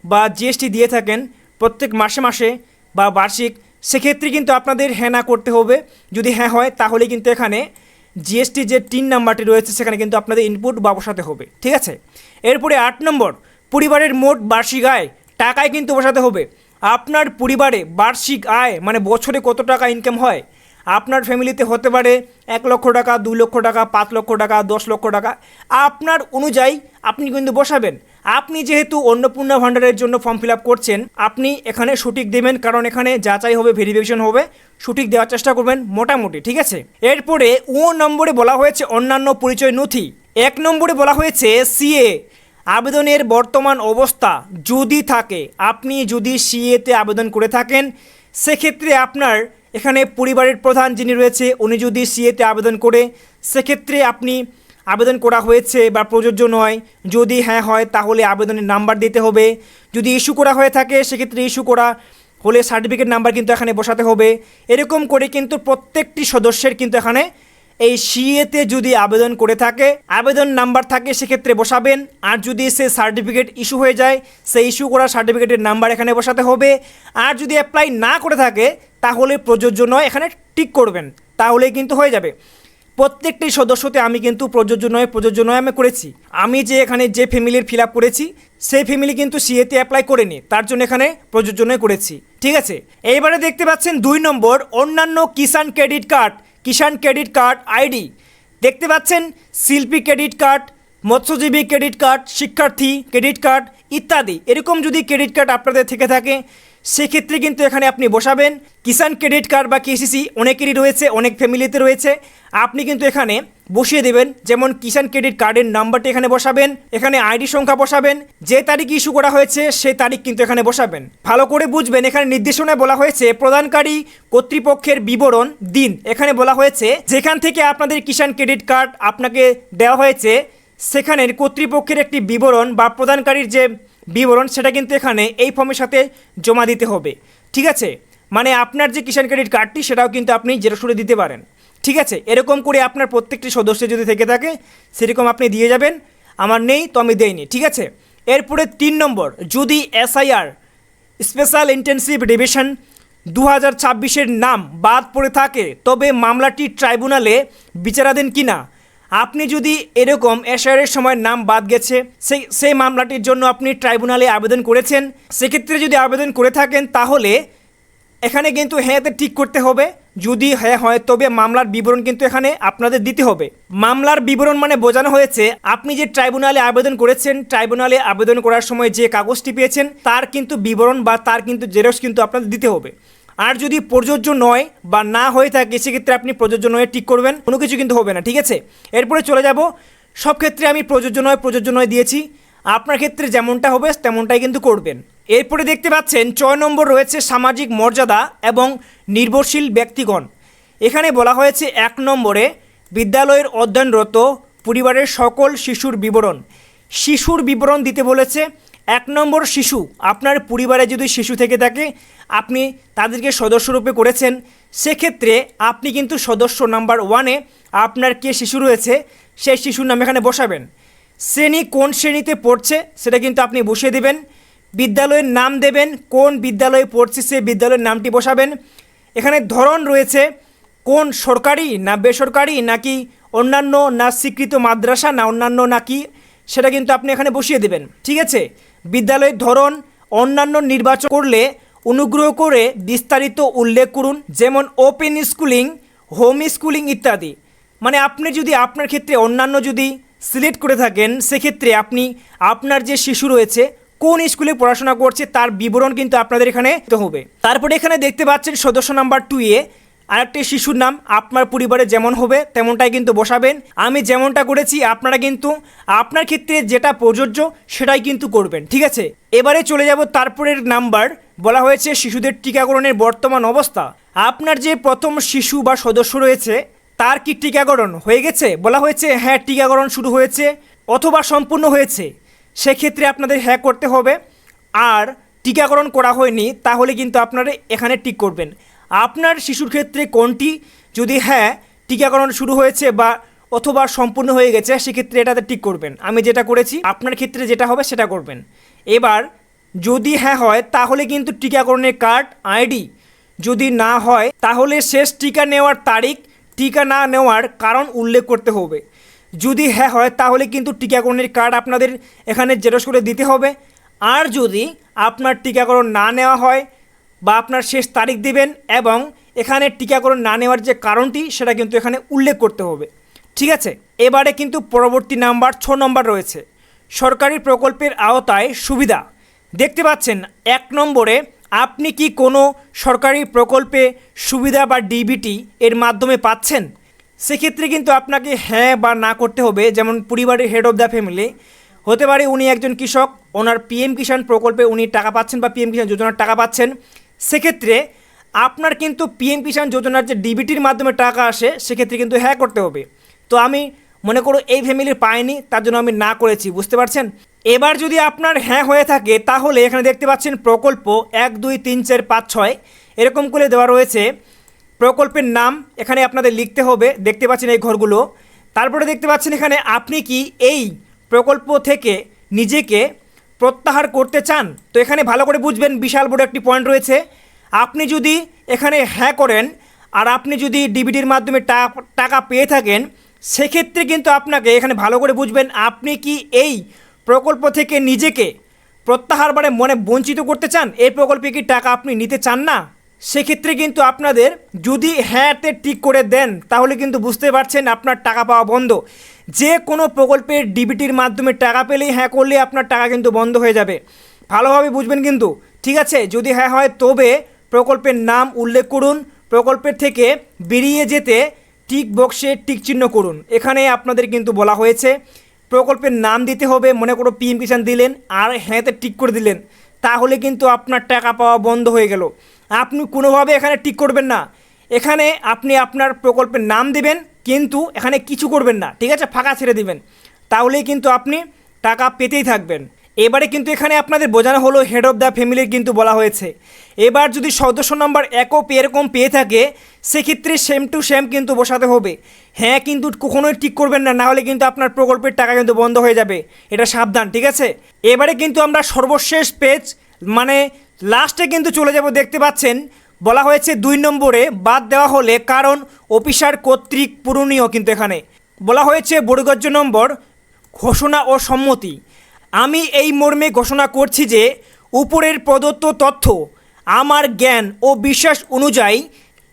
বা জিএসটি দিয়ে থাকেন প্রত্যেক মাসে বা বার্ষিক, সেক্ষেত্রে কিন্তু আপনাদের হ্যাঁ না করতে হবে। যদি হ্যাঁ হয় তাহলে কিন্তু এখানে জিএসটি যে 3 নাম্বারটি রয়েছে সেখানে কিন্তু আপনাদের ইনপুট বা বসাতে হবে, ঠিক আছে। এরপরে 8 নম্বর পরিবারের মোট বার্ষিক আয় টাকায় কিন্তু বসাতে হবে। আপনার পরিবারে বার্ষিক আয় মানে বছরে কত টাকা ইনকাম হয়, আপনার ফ্যামিলিতে হতে পারে 1 লক্ষ টাকা, 2 লক্ষ টাকা, 5 লক্ষ টাকা, 10 লক্ষ টাকা, আপনার অনুযায়ী আপনি কিন্তু বসাবেন। আপনি যেহেতু অন্নপূর্ণা ভাণ্ডারের জন্য ফর্ম ফিল আপ করছেন, আপনি এখানে সঠিক দেবেন, কারণ এখানে যাচাই হবে, ভেরিফিকেশন হবে, সঠিক দেওয়ার চেষ্টা করবেন মোটামুটি, ঠিক আছে। এরপরে 9 নম্বরে বলা হয়েছে অন্যান্য পরিচয় নথি। 1 নম্বরে বলা হয়েছে সিএ আবেদনের বর্তমান অবস্থা যদি থাকে, আপনি যদি সিএতে আবেদন করে থাকেন সেক্ষেত্রে আপনার এখানে পরিবারের প্রধান যিনি রয়েছে উনি যদি সিএতে আবেদন করে, সেক্ষেত্রে আপনি আবেদন করা হয়েছে বা প্রযোজ্য নয়, যদি হ্যাঁ হয় তাহলে আবেদনের নাম্বার দিতে হবে। যদি ইস্যু করা হয়ে থাকে সেক্ষেত্রে ইস্যু করা হলে সার্টিফিকেট নাম্বার কিন্তু এখানে বসাতে হবে। এরকম করে কিন্তু প্রত্যেকটি সদস্যের কিন্তু এখানে এই সিএতে যদি আবেদন করে থাকে, আবেদন নাম্বার থাকে, সেক্ষেত্রে বসাবেন। আর যদি সে সার্টিফিকেট ইস্যু হয়ে যায়, সেই ইস্যু করা সার্টিফিকেটের নাম্বার এখানে বসাতে হবে। আর যদি অ্যাপ্লাই না করে থাকে তাহলে প্রযোজ্য নয় এখানে টিক করবেন, তাহলেই কিন্তু হয়ে যাবে। প্রত্যেকটি সদস্যতে আমি কিন্তু প্রযোজ্য নয় আমি করেছি। আমি যে এখানে যে ফ্যামিলির ফিল আপ করেছি সেই ফ্যামিলি কিন্তু সিএতে অ্যাপ্লাই করেনি, তার জন্য এখানে প্রযোজ্য নয় করেছি। ঠিক আছে, এইবারে দেখতে পাচ্ছেন 2 নম্বর অন্যান্য কিষাণ ক্রেডিট কার্ড আইডি। দেখতে পাচ্ছেন শিল্পী ক্রেডিট কার্ড, মৎস্যজীবী ক্রেডিট কার্ড, শিক্ষার্থী ক্রেডিট কার্ড ইত্যাদি। এরকম যদি ক্রেডিট কার্ড আপনাদের থেকে থাকে সেক্ষেত্রে কিন্তু এখানে আপনি বসাবেন। কিষাণ ক্রেডিট কার্ড বা কেসিসি অনেকেরই রয়েছে, অনেক ফ্যামিলিতে রয়েছে, আপনি কিন্তু এখানে বসিয়ে দেবেন। যেমন কিষাণ ক্রেডিট কার্ডের নাম্বারটি এখানে বসাবেন, এখানে আইডি সংখ্যা বসাবেন, যে তারিখ ইস্যু করা হয়েছে সেই তারিখ কিন্তু এখানে বসাবেন। ভালো করে বুঝবেন, এখানে নির্দেশনায় বলা হয়েছে প্রদানকারী কর্তৃপক্ষের বিবরণ দিন। এখানে বলা হয়েছে যেখান থেকে আপনাদের কিষাণ ক্রেডিট কার্ড আপনাকে দেওয়া হয়েছে সেখানের কর্তৃপক্ষের একটি বিবরণ বা প্রদানকারীর যে বিবরণ সেটা কিন্তু এখানে এই ফর্মের সাথে জমা দিতে হবে। ঠিক আছে, মানে আপনার যে কিষাণ ক্রেডিট কার্ডটি সেটাও কিন্তু আপনি জেরক্স করে দিতে পারেন। ঠিক আছে, এরকম করে আপনার প্রত্যেকটি সদস্য যদি থেকে থাকে সেরকম আপনি দিয়ে যাবেন। আমার নেই তো আমি দেইনি। ঠিক আছে, এরপরে 3 নম্বর, যদি এসআইআর স্পেশাল ইন্টেনসিভ রিভিশন 2026-এর নাম বাদ পড়ে থাকে তবে মামলাটি ট্রাইব্যুনালে বিচারাধীন কিনা। আপনি যদি এরকম এসআইআরের সময় নাম বাদ গেছে, সেই মামলাটির জন্য আপনি ট্রাইব্যুনালে আবেদন করেছেন, সেক্ষেত্রে যদি আবেদন করে থাকেন তাহলে এখানে কিন্তু হ্যাঁতে ঠিক করতে হবে। যদি হ্যাঁ হয় তবে মামলার বিবরণ কিন্তু এখানে আপনাদের দিতে হবে। মামলার বিবরণ মানে বোঝানো হয়েছে আপনি যে ট্রাইব্যুনালে আবেদন করেছেন, ট্রাইব্যুনালে আবেদন করার সময় যে কাগজটি পেয়েছেন তার কিন্তু বিবরণ বা তার কিন্তু জেরক্স কিন্তু আপনাদের দিতে হবে। আর যদি প্রযোজ্য নয় বা না হয়ে থাকে সেক্ষেত্রে আপনি প্রযোজ্য নয় টিক করবেন, কোনো কিছু কিন্তু হবে না। ঠিক আছে, এরপরে চলে যাব, সব ক্ষেত্রে আমি প্রযোজ্য নয় দিয়েছি, আপনার ক্ষেত্রে যেমনটা হবে তেমনটাই কিন্তু করবেন। এরপরে দেখতে পাচ্ছেন 6 নম্বর রয়েছে সামাজিক মর্যাদা এবং নির্ভরশীল ব্যক্তিগণ। এখানে বলা হয়েছে 1 নম্বরে বিদ্যালয়ের অধ্যয়নরত পরিবারের সকল শিশুর বিবরণ দিতে বলেছে। 1 নম্বর শিশু, আপনার পরিবারে যদি শিশু থেকে থাকে আপনি তাদেরকে সদস্যরূপে করেছেন, সেক্ষেত্রে আপনি কিন্তু সদস্য নাম্বার 1-এ আপনার কে শিশু রয়েছে সেই শিশুর নাম এখানে বসাবেন। শ্রেণী কোন শ্রেণীতে পড়ছে সেটা কিন্তু আপনি বসিয়ে দেবেন। বিদ্যালয়ের নাম দেবেন, কোন বিদ্যালয়ে পড়ছে সে বিদ্যালয়ের নামটি বসাবেন। এখানে ধরন রয়েছে কোন সরকারি না বেসরকারি নাকি অন্যান্য না স্বীকৃত মাদ্রাসা না অন্যান্য নাকি, সেটা কিন্তু আপনি এখানে বসিয়ে দেবেন। ঠিক আছে, বিদ্যালয়ের ধরন অন্যান্য নির্বাচন করলে অনুগ্রহ করে বিস্তারিত উল্লেখ করুন, যেমন ওপেন স্কুলিং, হোম স্কুলিং ইত্যাদি। মানে আপনি যদি আপনার ক্ষেত্রে অন্যান্য যদি সিলেক্ট করে থাকেন সেক্ষেত্রে আপনি আপনার যে শিশু রয়েছে কোন স্কুলে পড়াশোনা করছে তার বিবরণ কিন্তু আপনাদের এখানে দিতে হবে। তারপরে এখানে দেখতে পাচ্ছেন সদস্য নাম্বার 2-এ আরেকটি শিশুর নাম আপনার পরিবারে যেমন হবে তেমনটাই কিন্তু বসাবেন। আমি যেমনটা করেছি আপনারা কিন্তু আপনার ক্ষেত্রে যেটা প্রযোজ্য সেটাই কিন্তু করবেন। ঠিক আছে, এবারে চলে যাব তারপরের নাম্বার, বলা হয়েছে শিশুদের টিকাকরণের বর্তমান অবস্থা। আপনার যে প্রথম শিশু বা সদস্য রয়েছে তার কি টিকাকরণ হয়ে গেছে? বলা হয়েছে হ্যাঁ টিকাকরণ শুরু হয়েছে অথবা সম্পূর্ণ হয়েছে, সেক্ষেত্রে আপনাদের হ্যাঁ করতে হবে। আর টিকাকরণ করা হয়নি তাহলে কিন্তু আপনারা এখানে টিক করবেন। আপনার শিশুর ক্ষেত্রে কোনটি, যদি হ্যাঁ টিকাকরণ শুরু হয়েছে বা অথবা সম্পূর্ণ হয়ে গেছে সেক্ষেত্রে এটাতে টিক করবেন। আমি যেটা করেছি আপনার ক্ষেত্রে যেটা হবে সেটা করবেন। এবার যদি হ্যাঁ হয় তাহলে কিন্তু টিকাকরণের কার্ড আইডি, যদি না হয় তাহলে শেষ টিকা নেওয়ার তারিখ, টিকা না নেওয়ার কারণ উল্লেখ করতে হবে। যদি হ্যাঁ হয় তাহলে কিন্তু টিকাকরণের কার্ড আপনাদের এখানে জেরক্স করে দিতে হবে। আর যদি আপনার টিকাকরণ না নেওয়া হয় বা আপনার শেষ তারিখ দিবেন এবং এখানে টিকাকরণ না নেওয়ার যে কারণটি সেটা কিন্তু এখানে উল্লেখ করতে হবে। ঠিক আছে, এবারে কিন্তু পরবর্তী নাম্বার 6 নম্বর রয়েছে সরকারি প্রকল্পের আওতায় সুবিধা। দেখতে পাচ্ছেন 1 নম্বরে আপনি কি কোনো সরকারি প্রকল্পে সুবিধা বা ডিবিটি এর মাধ্যমে পাচ্ছেন, সেক্ষেত্রে কিন্তু আপনাকে হ্যাঁ বা না করতে হবে। যেমন পরিবারের হেড অফ দ্য ফ্যামিলি হতে পারে উনি একজন কৃষক, ওনার পিএম কিষাণ প্রকল্পে উনি টাকা পাচ্ছেন বা পিএম কিষাণ যোজনার টাকা পাচ্ছেন, সেক্ষেত্রে আপনার কিন্তু পিএম কিষাণ যোজনার যে ডিবিটির মাধ্যমে টাকা আসে সেক্ষেত্রে কিন্তু হ্যাঁ করতে হবে। তো আমি মনে করো এই ফ্যামিলির পাইনি, তার জন্য আমি না করেছি, বুঝতে পারছেন। এবার যদি আপনার হ্যাঁ হয়ে থাকে তাহলে এখানে দেখতে পাচ্ছেন প্রকল্প 1 2 3 4 5 6 এরকম করে দেওয়া রয়েছে। প্রকল্পের নাম এখানে আপনাদের লিখতে হবে, দেখতে পাচ্ছেন এই ঘরগুলো। তারপরে দেখতে পাচ্ছেন এখানে আপনি কি এই প্রকল্প থেকে নিজেকে প্রত্যাহার করতে চান। তো এখানে ভালো করে বুঝবেন, বিশাল বড় একটি পয়েন্ট রয়েছে। আপনি যদি এখানে হ্যাঁ করেন আর আপনি যদি ডিবিটির মাধ্যমে টাকা পেয়ে থাকেন, সেক্ষেত্রে কিন্তু আপনাকে এখানে ভালো করে বুঝবেন আপনি কি এই প্রকল্প থেকে নিজেকে প্রত্যাহার মনে বঞ্চিত করতে চান, এই প্রকল্পে কি টাকা আপনি নিতে চান না। সেক্ষেত্রে কিন্তু আপনাদের যদি হ্যাঁতে টিক করে দেন তাহলে কিন্তু বুঝতে পারছেন আপনার টাকা পাওয়া বন্ধ। যে কোনো প্রকল্পের ডিবিটির মাধ্যমে টাকা পেলেই হ্যাঁ করলে আপনার টাকা কিন্তু বন্ধ হয়ে যাবে, ভালোভাবে বুঝবেন কিন্তু, ঠিক আছে। যদি হ্যাঁ হয় তবে প্রকল্পের নাম উল্লেখ করুন, প্রকল্পের থেকে বেরিয়ে যেতে টিক বক্সে টিক চিহ্ন করুন। এখানে আপনাদের কিন্তু বলা হয়েছে প্রকল্পের নাম দিতে হবে, মনে করো পিএম কিষাণ দিলেন আর হ্যাঁতে টিক করে দিলেন, তাহলে কিন্তু আপনার টাকা পাওয়া বন্ধ হয়ে গেল। আপনি কোনোভাবে এখানে টিক করবেন না, এখানে আপনি আপনার প্রকল্পের নাম দেবেন কিন্তু এখানে কিছু করবেন না, ঠিক আছে, ফাঁকা ছেড়ে দিবেন, তাহলেই কিন্তু আপনি টাকা পেতেই থাকবেন। এবারে কিন্তু এখানে আপনাদের বোঝানো হলো হেড অফ দ্য ফ্যামিলির কিন্তু বলা হয়েছে। এবার যদি সদস্য নাম্বার একও এরকম পেয়ে থাকে সেক্ষেত্রে সেম টু সেম কিন্তু বসাতে হবে। হ্যাঁ কিন্তু কখনোই ঠিক করবেন না, নাহলে কিন্তু আপনার প্রকল্পের টাকা কিন্তু বন্ধ হয়ে যাবে, এটা সাবধান, ঠিক আছে। এবারে কিন্তু আমরা সর্বশেষ পেজ মানে লাস্টে কিন্তু চলে যাব। দেখতে পাচ্ছেন বলা হয়েছে 2 নম্বরে বাদ দেওয়া হলে কারণ অফিসার কর্তৃক পূরণীয়, কিন্তু এখানে বলা হয়েছে বর্গজ নম্বর ঘোষণা ও সম্মতি। আমি এই মর্মে ঘোষণা করছি যে উপরের প্রদত্ত তথ্য আমার জ্ঞান ও বিশ্বাস অনুযায়ী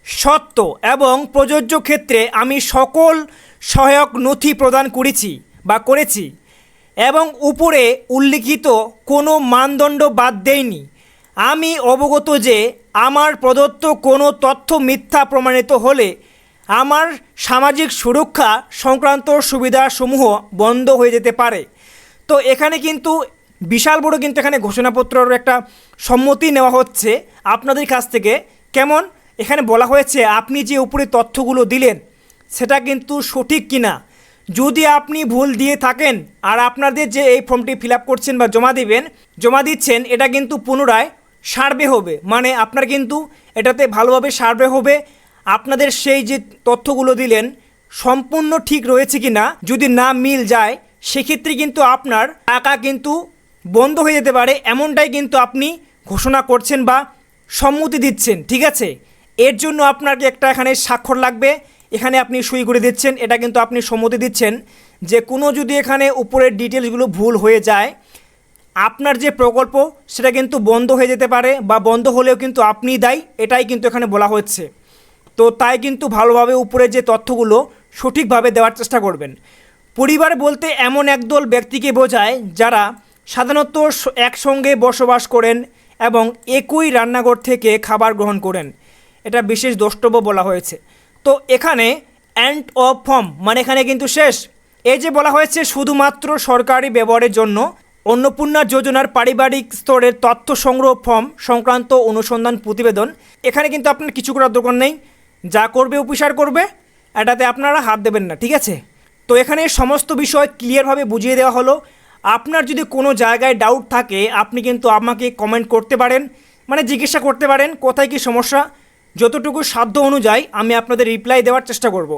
সত্য এবং প্রযোজ্য ক্ষেত্রে আমি সকল সহায়ক নথি প্রদান করেছি এবং উপরে উল্লিখিত কোনো মানদণ্ড বাদ দেইনি। আমি অবগত যে আমার প্রদত্ত কোনো তথ্য মিথ্যা প্রমাণিত হলে আমার সামাজিক সুরক্ষা সংক্রান্ত সুবিধাসমূহ বন্ধ হয়ে যেতে পারে। তো এখানে কিন্তু বিশাল বড় কিন্তু এখানে ঘোষণাপত্রের একটা সম্মতি নেওয়া হচ্ছে আপনাদের কাছ থেকে। কেমন, এখানে বলা হয়েছে আপনি যে উপরে তথ্যগুলো দিলেন সেটা কিন্তু সঠিক কিনা। যদি আপনি ভুল দিয়ে থাকেন আর আপনাদের যে এই ফর্মটি ফিল আপ করছেন বা জমা দিচ্ছেন এটা কিন্তু পুনরায় সার্ভে হবে, মানে আপনার কিন্তু এটাতে ভালোভাবে সার্ভে হবে আপনাদের সেই যে তথ্যগুলো দিলেন সম্পূর্ণ ঠিক রয়েছে কি না। যদি না মিল যায় সেক্ষেত্রে কিন্তু আপনার টাকা কিন্তু বন্ধ হয়ে যেতে পারে, এমনটাই কিন্তু আপনি ঘোষণা করছেন বা সম্মতি দিচ্ছেন, ঠিক আছে। এর জন্য আপনাকে একটা এখানে স্বাক্ষর লাগবে, এখানে আপনি সই করে দিচ্ছেন, এটা কিন্তু আপনি সম্মতি দিচ্ছেন যে কোনো যদি এখানে উপরের ডিটেলসগুলো ভুল হয়ে যায় আপনার যে প্রকল্প সেটা কিন্তু বন্ধ হয়ে যেতে পারে বা বন্ধ হলেও কিন্তু আপনিই দায়ী, এটাই কিন্তু এখানে বলা হচ্ছে। তো তাই কিন্তু ভালোভাবে উপরে যে তথ্যগুলো সঠিকভাবে দেওয়ার চেষ্টা করবেন। পরিবার বলতে এমন একদল ব্যক্তিকে বোঝায় যারা সাধারণত একসঙ্গে বসবাস করেন এবং একই রান্নাঘর থেকে খাবার গ্রহণ করেন, এটা বিশেষ দ্রষ্টব্য বলা হয়েছে। তো এখানে এন্ড অফ ফর্ম মানে এখানে কিন্তু শেষ। এই যে বলা হয়েছে শুধুমাত্র সরকারি ব্যবহারের জন্য অন্নপূর্ণা যোজনার পারিবারিক স্তরের তথ্য সংগ্রহ ফর্ম সংক্রান্ত অনুসন্ধান প্রতিবেদন, এখানে কিন্তু আপনার কিছু করার দরকার নেই, যা করবে অফিসার করবে, এটাতে আপনারা হাত দেবেন না, ঠিক আছে। তো এখানে সমস্ত বিষয় ক্লিয়ারভাবে বুঝিয়ে দেওয়া হলো। আপনার যদি কোনো জায়গায় ডাউট থাকে আপনি কিন্তু আমাকে কমেন্ট করতে পারেন, মানে জিজ্ঞাসা করতে পারেন কোথায় কি সমস্যা, যতটুকু সাধ্য অনুযায়ী আমি আপনাদের রিপ্লাই দেওয়ার চেষ্টা করব।